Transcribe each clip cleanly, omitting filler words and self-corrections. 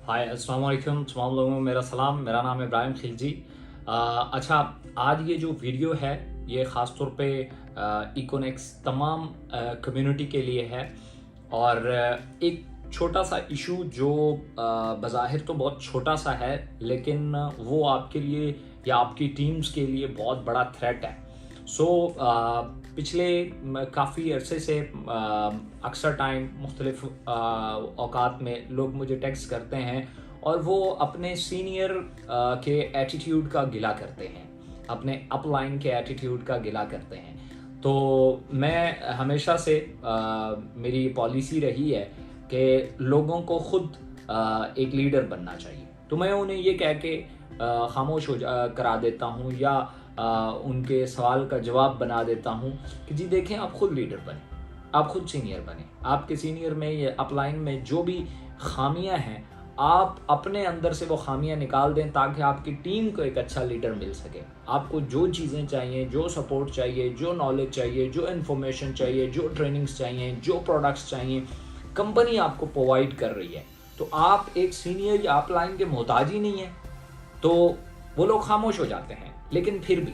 हाय अस्सलाम वालेकुम तमाम लोगों को मेरा सलाम। मेरा नाम है इब्राहिम खिलजी। अच्छा, आज ये जो वीडियो है ये ख़ास तौर पे इकोनेक्स तमाम कम्युनिटी के लिए है। और एक छोटा सा इशू जो बज़ाहिर तो बहुत छोटा सा है, लेकिन वो आपके लिए या आपकी टीम्स के लिए बहुत बड़ा थ्रेट है। पिछले काफ़ी अरसे से अक्सर टाइम मुख्तलिफ औकात में लोग मुझे टेक्स्ट करते हैं और वो अपने सीनियर के एटीट्यूड का गिला करते हैं, अपने अपलाइन के एटीट्यूड का गिला करते हैं। तो मैं हमेशा से मेरी पॉलिसी रही है कि लोगों को खुद एक लीडर बनना चाहिए। तो मैं उन्हें ये कह के खामोश करा देता हूँ या उनके सवाल का जवाब बना देता हूँ कि जी देखें, आप खुद लीडर बने, आप खुद सीनियर बने। आपके सीनियर में या अपलाइन में जो भी खामियां हैं, आप अपने अंदर से वो खामियां निकाल दें ताकि आपकी टीम को एक अच्छा लीडर मिल सके। आपको जो चीज़ें चाहिए, जो सपोर्ट चाहिए, जो नॉलेज चाहिए, जो इन्फॉर्मेशन चाहिए, जो ट्रेनिंग्स चाहिए, जो प्रोडक्ट्स चाहिए, कंपनी आपको प्रोवाइड कर रही है। तो आप एक सीनियर या अपलाइन के मोहताज ही नहीं है। तो वो लोग खामोश हो जाते हैं, लेकिन फिर भी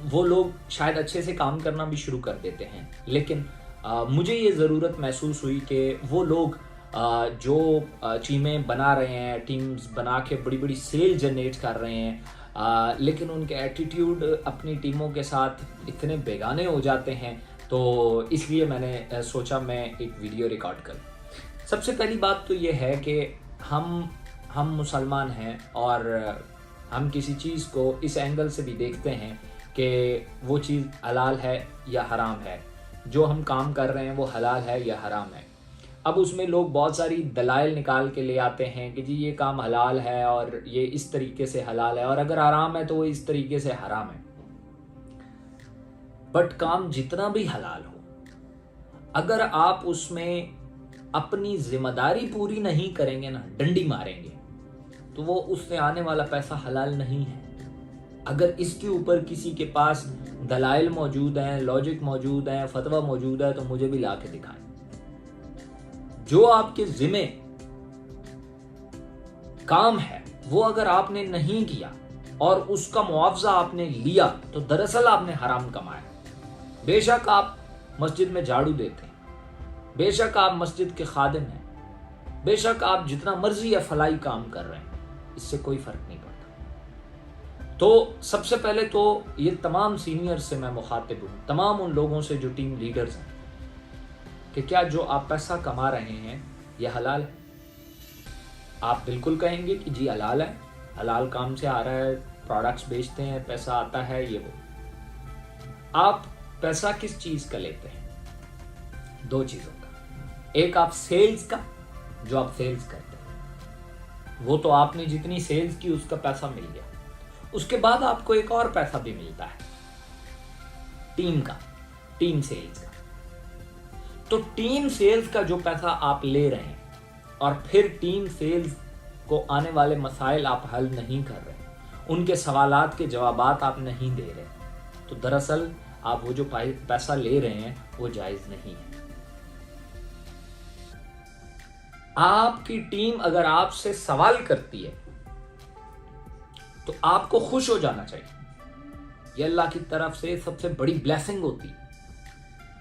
वो लोग शायद अच्छे से काम करना भी शुरू कर देते हैं। लेकिन मुझे ये ज़रूरत महसूस हुई कि वो लोग जो टीमें बना रहे हैं, टीम्स बना के बड़ी बड़ी सेल जनरेट कर रहे हैं, लेकिन उनके एटीट्यूड अपनी टीमों के साथ इतने बेगाने हो जाते हैं। तो इसलिए मैंने सोचा मैं एक वीडियो रिकॉर्ड करूं। सबसे पहली बात तो ये है कि हम मुसलमान हैं और हम किसी चीज़ को इस एंगल से भी देखते हैं कि वो चीज़ हलाल है या हराम है, जो हम काम कर रहे हैं वो हलाल है या हराम है। अब उसमें लोग बहुत सारी दलाइल निकाल के ले आते हैं कि जी ये काम हलाल है और ये इस तरीके से हलाल है, और अगर हराम है तो वो इस तरीके से हराम है। बट काम जितना भी हलाल हो, अगर आप उसमें अपनी जिम्मेदारी पूरी नहीं करेंगे ना, डंडी मारेंगे, तो वो उससे आने वाला पैसा हलाल नहीं है। अगर इसके ऊपर किसी के पास दलाइल मौजूद हैं, लॉजिक मौजूद हैं, फतवा मौजूद है, तो मुझे भी ला के दिखाएं। जो आपके जिम्मे काम है वो अगर आपने नहीं किया और उसका मुआवजा आपने लिया, तो दरअसल आपने हराम कमाया। बेशक आप मस्जिद में झाड़ू देते हैं, बेशक आप मस्जिद के खादिम हैं, बेशक आप जितना मर्जी या फलाई काम कर रहे हैं, इससे कोई फर्क नहीं पड़ता। तो सबसे पहले तो ये तमाम सीनियर से मैं मुखातिब हूं, तमाम उन लोगों से जो टीम लीडर्स हैं, कि क्या जो आप पैसा कमा रहे हैं यह हलाल है? आप बिल्कुल कहेंगे कि जी हलाल है, हलाल काम से आ रहा है, प्रोडक्ट्स बेचते हैं, पैसा आता है, ये वो। आप पैसा किस चीज का लेते हैं? दो चीजों का। एक आप सेल्स का, जो आप सेल्स करते हैं, वो तो आपने जितनी सेल्स की उसका पैसा मिल गया। उसके बाद आपको एक और पैसा भी मिलता है, टीम का, टीम सेल्स का। तो टीम सेल्स का जो पैसा आप ले रहे हैं और फिर टीम सेल्स को आने वाले मसाइल आप हल नहीं कर रहे, उनके सवालात के जवाबात आप नहीं दे रहे, तो दरअसल आप वो जो पैसा ले रहे हैं वो जायज नहीं है। आपकी टीम अगर आपसे सवाल करती है तो आपको खुश हो जाना चाहिए। ये अल्लाह की तरफ से सबसे बड़ी ब्लेसिंग होती है।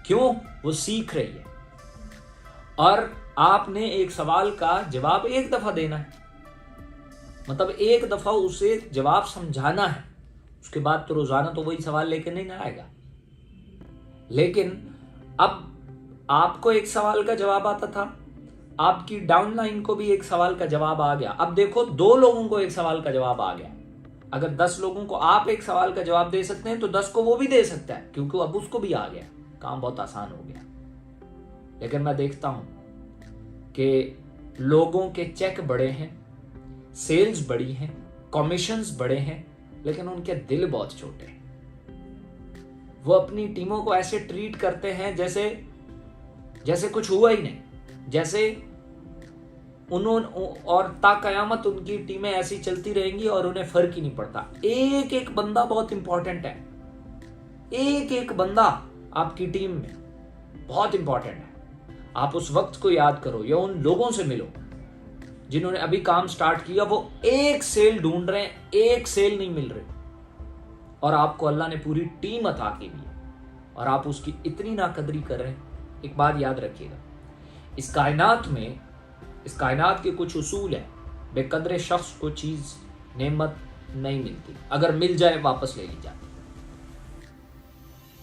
क्यों? वो सीख रही है और आपने एक सवाल का जवाब एक दफा देना है, मतलब एक दफा उसे जवाब समझाना है। उसके बाद तो रोजाना तो वही सवाल लेकर नहीं ना आएगा। लेकिन अब आपको एक सवाल का जवाब आता था, आपकी डाउनलाइन को भी एक सवाल का जवाब आ गया। अब देखो, 2 लोगों को एक सवाल का जवाब आ गया। अगर 10 लोगों को आप एक सवाल का जवाब दे सकते हैं तो 10 को वो भी दे सकता है, क्योंकि अब उसको भी आ गया। काम बहुत आसान हो गया। लेकिन मैं देखता हूं कि लोगों के चेक बड़े हैं, सेल्स बड़ी हैं, कमीशंस बड़े हैं, लेकिन उनके दिल बहुत छोटे हैं। वो अपनी टीमों को ऐसे ट्रीट करते हैं जैसे कुछ हुआ ही नहीं, जैसे उन्होंने, और ताकयामत उनकी टीमें ऐसी चलती रहेंगी और उन्हें फर्क ही नहीं पड़ता। एक एक बंदा बहुत इंपॉर्टेंट है, एक एक बंदा आपकी टीम में बहुत इंपॉर्टेंट है। आप उस वक्त को याद करो या उन लोगों से मिलो जिन्होंने अभी काम स्टार्ट किया, वो एक सेल ढूंढ रहे हैं, एक सेल नहीं मिल रही, और आपको अल्लाह ने पूरी टीम अता की हुई है और आप उसकी इतनी नाकदरी कर रहे हैं। एक बात याद रखिएगा, इस कायनात के कुछ उसूल है। बेकदरे शख्स को चीज नेमत नहीं मिलती, अगर मिल जाए वापस ले ली जाती।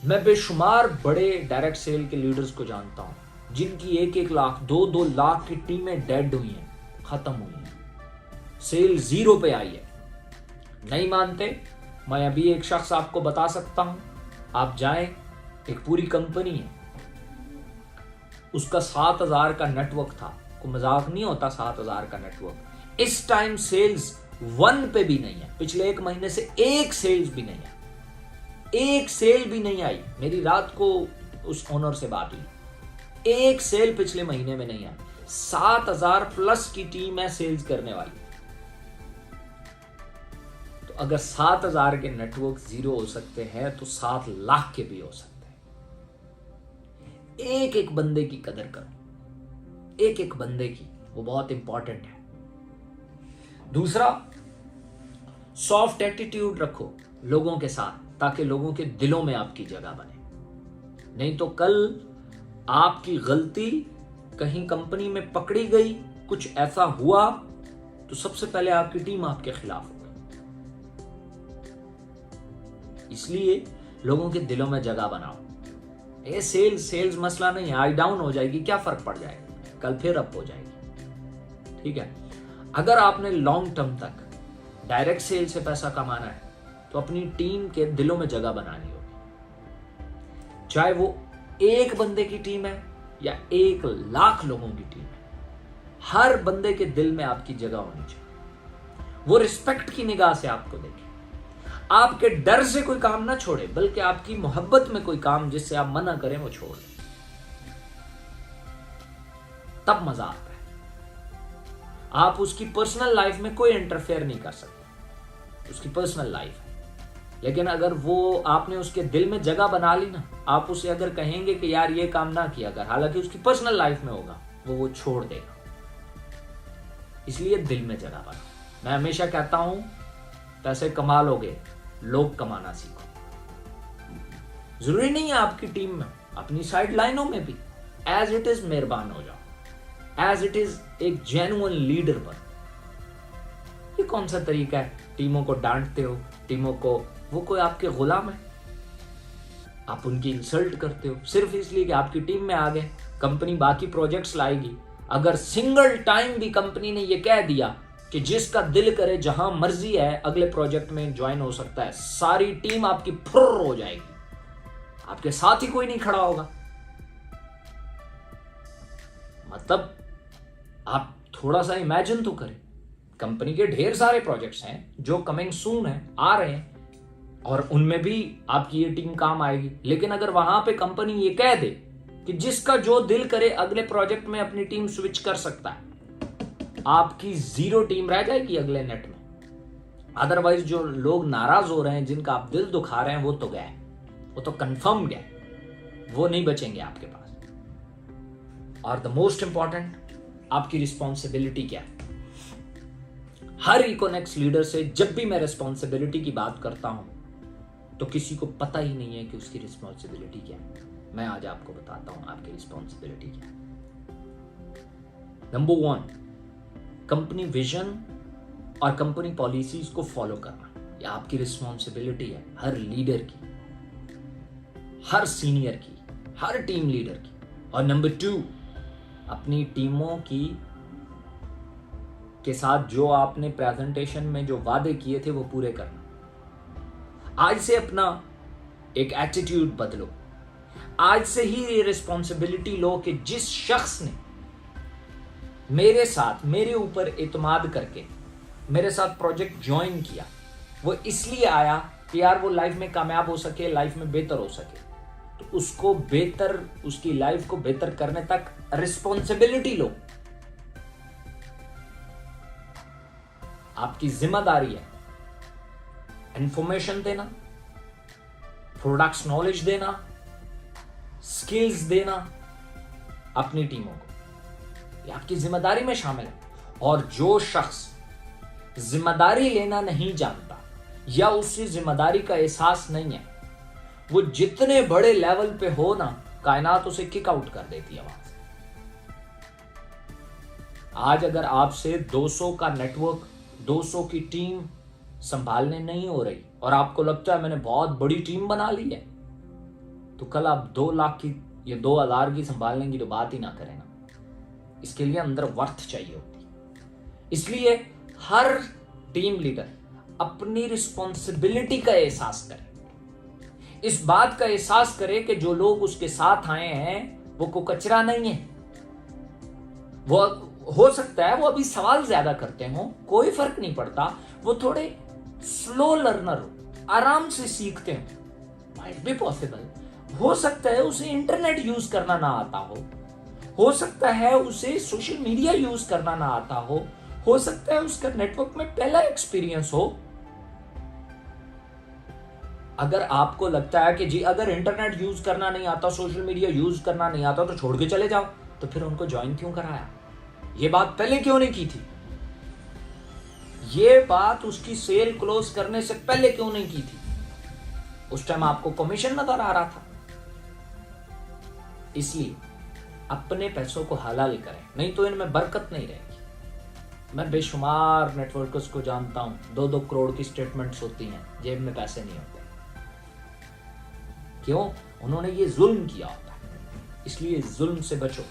मैं बेशुमार बड़े डायरेक्ट सेल के लीडर्स को जानता हूं जिनकी 1-1 लाख 2-2 लाख की टीमें डेड हुई हैं, खत्म हुई हैं, सेल 0 पे आई है। नहीं मानते? मैं अभी एक शख्स आपको बता सकता हूं, आप जाएं, एक पूरी कंपनी है, उसका 7,000 का नेटवर्क था, को मजाक नहीं होता 7,000 का नेटवर्क। इस टाइम सेल्स 1 पे भी नहीं है, पिछले 1 महीने से एक सेल्स भी नहीं है, एक सेल भी नहीं आई। मेरी रात को उस ओनर से बात हुई, एक सेल पिछले महीने में नहीं आई। 7,000 प्लस की टीम है सेल्स करने वाली। तो अगर 7,000 के नेटवर्क 0 हो सकते हैं तो 7 लाख के भी हो सकते हैं। एक एक बंदे की कदर करो, एक एक बंदे की, वो बहुत इंपॉर्टेंट है। दूसरा, सॉफ्ट एटीट्यूड रखो लोगों के साथ, ताकि लोगों के दिलों में आपकी जगह बने। नहीं तो कल आपकी गलती कहीं कंपनी में पकड़ी गई, कुछ ऐसा हुआ तो सबसे पहले आपकी टीम आपके खिलाफ हो गई। इसलिए लोगों के दिलों में जगह बनाओ। ये सेल्स मसला नहीं है, आई डाउन हो जाएगी, क्या फर्क पड़ जाएगा, कल फिर अप हो जाएगी। ठीक है, अगर आपने लॉन्ग टर्म तक डायरेक्ट सेल से पैसा कमाना है तो अपनी टीम के दिलों में जगह बनानी होगी, चाहे वो एक बंदे की टीम है या 1 लाख लोगों की टीम है। हर बंदे के दिल में आपकी जगह होनी चाहिए। वो रिस्पेक्ट की निगाह से आपको देखे, आपके डर से कोई काम ना छोड़े, बल्कि आपकी मोहब्बत में कोई काम जिससे आप मना करें वो छोड़ दें, तब मजा आता है। आप उसकी पर्सनल लाइफ में कोई इंटरफेयर नहीं कर सकते, उसकी पर्सनल लाइफ है। लेकिन अगर वो आपने उसके दिल में जगह बना ली ना, आप उसे अगर कहेंगे कि यार ये काम ना किया कर, हालांकि उसकी पर्सनल लाइफ में होगा, वो छोड़ देगा। इसलिए दिल में जगह बना। मैं हमेशा कहता हूं, पैसे कमा लोगे, लोग कमाना सीखो। जरूरी नहीं है आपकी टीम में, अपनी साइड लाइनों में भी एज इट इज मेहरबान हो जाओ, एज इट इज एक जेन्युइन लीडर बनो। ये कौन सा तरीका है? टीमों को डांटते हो, टीमों को, वो कोई आपके गुलाम है? आप उनकी इंसल्ट करते हो सिर्फ इसलिए कि आपकी टीम में आ गए। कंपनी बाकी प्रोजेक्ट्स लाएगी, अगर सिंगल टाइम भी कंपनी ने ये कह दिया कि जिसका दिल करे जहां मर्जी है अगले प्रोजेक्ट में ज्वाइन हो सकता है, सारी टीम आपकी फुर्र हो जाएगी, आपके साथ ही कोई नहीं खड़ा होगा। मतलब आप थोड़ा सा इमेजिन तो करें, कंपनी के ढेर सारे प्रोजेक्ट्स हैं जो कमिंग सून है, आ रहे हैं, और उनमें भी आपकी ये टीम काम आएगी। लेकिन अगर वहां पे कंपनी ये कह दे कि जिसका जो दिल करे अगले प्रोजेक्ट में अपनी टीम स्विच कर सकता है, आपकी 0 टीम रह जाएगी अगले नेट में। अदरवाइज जो लोग नाराज हो रहे हैं, जिनका आप दिल दुखा रहे हैं, वो तो गए, वो तो कंफर्म गए, वो नहीं बचेंगे आपके पास। और द मोस्ट इंपॉर्टेंट, आपकी रिस्पॉन्सिबिलिटी क्या है? हर इकोनेक्स लीडर से जब भी मैं रिस्पॉन्सिबिलिटी की बात करता हूं तो किसी को पता ही नहीं है कि उसकी रिस्पॉन्सिबिलिटी क्या है। मैं आज आपको बताता हूं आपकी रिस्पॉन्सिबिलिटी क्या है। नंबर 1, कंपनी विजन और कंपनी पॉलिसीज को फॉलो करना, यह आपकी रिस्पॉन्सिबिलिटी है, हर लीडर की, हर सीनियर की, हर टीम लीडर की। और नंबर 2, अपनी टीमों के साथ जो आपने प्रेजेंटेशन में जो वादे किए थे वो पूरे करना। आज से अपना एक एटीट्यूड बदलो, आज से ही ये रिस्पॉन्सिबिलिटी लो कि जिस शख्स ने मेरे साथ, मेरे ऊपर एतमाद करके मेरे साथ प्रोजेक्ट ज्वाइन किया, वो इसलिए आया कि यार वो लाइफ में कामयाब हो सके, लाइफ में बेहतर हो सके, तो उसको बेहतर, उसकी लाइफ को बेहतर करने तक रिस्पॉन्सिबिलिटी लो। आपकी जिम्मेदारी है इंफॉर्मेशन देना, प्रोडक्ट्स नॉलेज देना, स्किल्स देना, अपनी टीमों को, ये आपकी जिम्मेदारी में शामिल है। और जो शख्स जिम्मेदारी लेना नहीं जानता या उससे जिम्मेदारी का एहसास नहीं है, वो जितने बड़े लेवल पे हो ना, कायनात उसे किक आउट कर देती है वहां से। आज अगर आपसे 200 का नेटवर्क, 200 की टीम संभालने नहीं हो रही और आपको लगता है मैंने बहुत बड़ी टीम बना ली है, तो कल आप 2 लाख की या 2000 की संभालने की तो बात ही ना करें ना। इसके लिए अंदर वर्थ चाहिए होती है। इसलिए हर टीम लीडर अपनी रिस्पॉन्सिबिलिटी का एहसास करे, इस बात का एहसास करे कि जो लोग उसके साथ आए हैं वो को कचरा नहीं है। वो हो सकता है वो अभी सवाल ज्यादा करते हो, कोई फर्क नहीं पड़ता, वो थोड़े स्लो लर्नर हो, आराम से सीखते हो, माइट बी पॉसिबल। हो सकता है उसे इंटरनेट यूज करना ना आता हो सकता है उसे सोशल मीडिया यूज करना ना आता हो सकता है उसका नेटवर्क में पहला एक्सपीरियंस हो। अगर आपको लगता है कि जी अगर इंटरनेट यूज करना नहीं आता, सोशल मीडिया यूज करना नहीं आता तो छोड़ के चले जाओ, तो फिर उनको ज्वाइन क्यों कराया? ये बात पहले क्यों नहीं की थी? ये बात उसकी सेल क्लोज करने से पहले क्यों नहीं की थी? उस टाइम आपको कमीशन नजर आ रहा था। इसलिए अपने पैसों को हलाल करें, नहीं तो इनमें बरकत नहीं रहेगी। मैं बेशुमार नेटवर्कर्स को जानता हूं, 2-2 करोड़ की स्टेटमेंट्स होती हैं, जेब में पैसे नहीं होते। क्यों? उन्होंने ये जुल्म किया होता है। इसलिए जुल्म से बचो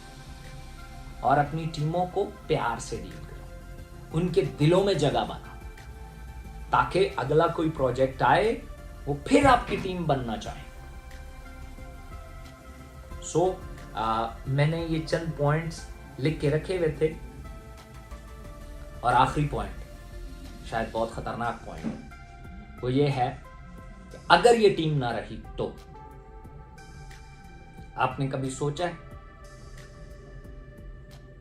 और अपनी टीमों को प्यार से डील करो, उनके दिलों में जगह बनाओ, ताकि अगला कोई प्रोजेक्ट आए वो फिर आपकी टीम बनना चाहे। मैंने ये चंद पॉइंट्स लिख के रखे हुए थे। और आखिरी पॉइंट, शायद बहुत खतरनाक पॉइंट है, वो ये है कि अगर ये टीम ना रही तो आपने कभी सोचा है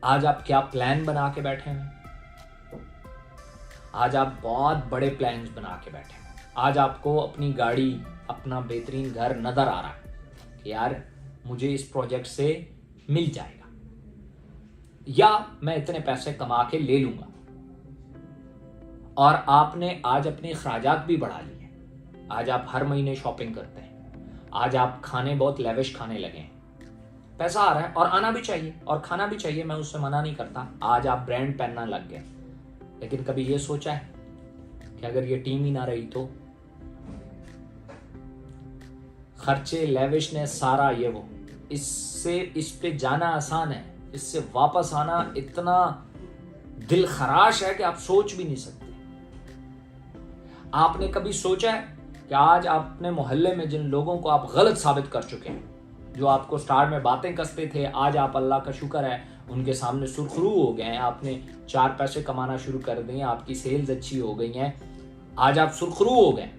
आज आप क्या प्लान बना के बैठे हैं? आज आप बहुत बड़े प्लान्स बना के बैठे हैं। आज आपको अपनी गाड़ी, अपना बेहतरीन घर नजर आ रहा है कि यार मुझे इस प्रोजेक्ट से मिल जाएगा, या मैं इतने पैसे कमा के ले लूंगा। और आपने आज अपने अखराजात भी बढ़ा लिए। आज आप हर महीने शॉपिंग करते हैं, आज आप खाने बहुत लेविश खाने लगे हैं। पैसा आ रहा है और आना भी चाहिए और खाना भी चाहिए, मैं उससे मना नहीं करता। आज आप ब्रांड पहनना लग गए, लेकिन कभी ये सोचा है कि अगर ये टीम ही ना रही तो? खर्चे, लेविशनेस, सारा ये वो, इससे इस पे जाना आसान है, इससे वापस आना इतना दिल खराश है कि आप सोच भी नहीं सकते। आपने कभी सोचा है कि आज अपने मोहल्ले में जिन लोगों को आप गलत साबित कर चुके हैं, जो आपको स्टार में बातें कसते थे, आज आप अल्लाह का शुक्र है उनके सामने सुरखरू हो गए हैं, आपने 4 पैसे कमाना शुरू कर दिए, आपकी सेल्स अच्छी हो गई हैं, आज आप सुरखरू हो गए।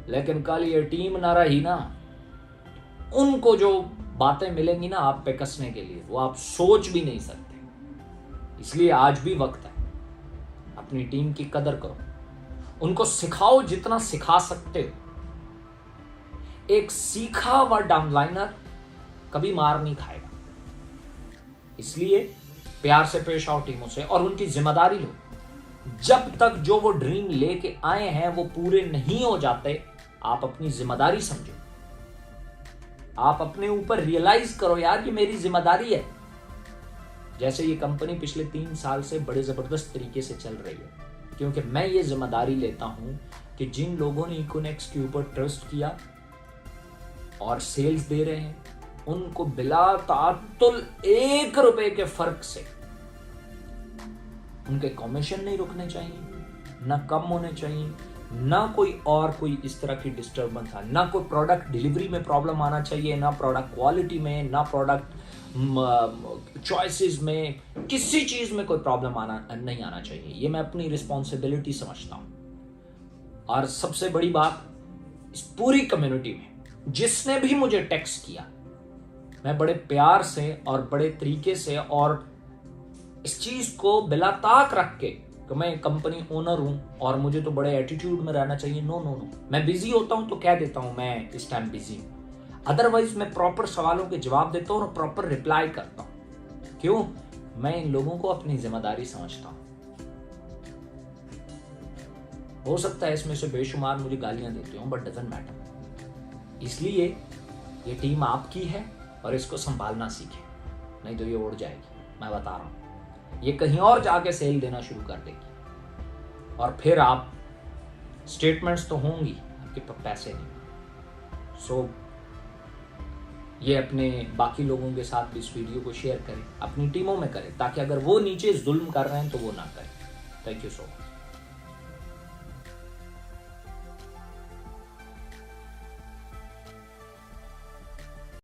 लेकिन कल ये टीम ना रही ना, उनको जो बातें मिलेंगी ना आप पे कसने के लिए, वो आप सोच भी नहीं सकते। इसलिए आज भी वक्त है, अपनी टीम की कदर करो, उनको सिखाओ जितना सिखा सकते हो। एक सीखा हुआ डाउनलाइनर कभी मार नहीं खाएगा। इसलिए प्यार से पेश आओ टीमों से और उनकी जिम्मेदारी लो। जब तक जो वो ड्रीम लेके आए हैं वो पूरे नहीं हो जाते, आप अपनी जिम्मेदारी समझो, आप अपने ऊपर रियलाइज करो यार ये मेरी जिम्मेदारी है। जैसे ये कंपनी पिछले 3 साल से बड़े जबरदस्त तरीके से चल रही है, क्योंकि मैं ये जिम्मेदारी लेता हूं कि जिन लोगों ने इकोनेक्स के ऊपर ट्रस्ट किया और सेल्स दे रहे हैं, उनको बिला तातुल 1 रुपए के फर्क से उनके कमीशन नहीं रुकने चाहिए, ना कम होने चाहिए, ना कोई इस तरह की डिस्टर्बेंस है, ना कोई प्रोडक्ट डिलीवरी में प्रॉब्लम आना चाहिए, ना प्रोडक्ट क्वालिटी में, ना प्रोडक्ट चॉइसेस में, किसी चीज में कोई प्रॉब्लम नहीं आना चाहिए। ये मैं अपनी रिस्पॉन्सिबिलिटी समझता हूं। और सबसे बड़ी बात, इस पूरी कम्युनिटी में जिसने भी मुझे टेक्स्ट किया, मैं बड़े प्यार से और बड़े तरीके से और इस चीज को बिला ताक रख के कि मैं कंपनी ओनर हूं और मुझे तो बड़े एटीट्यूड में रहना चाहिए, नो नो नो। मैं बिजी होता हूं तो कह देता हूं मैं इस टाइम बिजी हूं। अदरवाइज मैं प्रॉपर सवालों के जवाब देता हूँ और प्रॉपर रिप्लाई करता हूँ। क्यों? मैं इन लोगों को अपनी जिम्मेदारी समझता हूँ। हो सकता है इसमें से बेशुमार मुझे गालियां देते हो, बट डजंट मैटर। इसलिए ये टीम आपकी है और इसको संभालना सीखें, नहीं तो ये उड़ जाएगी। मैं बता रहा हूँ, ये कहीं और जाके सेल देना शुरू कर देगी और फिर आप स्टेटमेंट्स तो होंगी, आपके पास पैसे नहीं। सो ये अपने बाकी लोगों के साथ भी इस वीडियो को शेयर करें, अपनी टीमों में करें, ताकि अगर वो नीचे जुल्म कर रहे हैं तो वो ना करें। Thank you so much.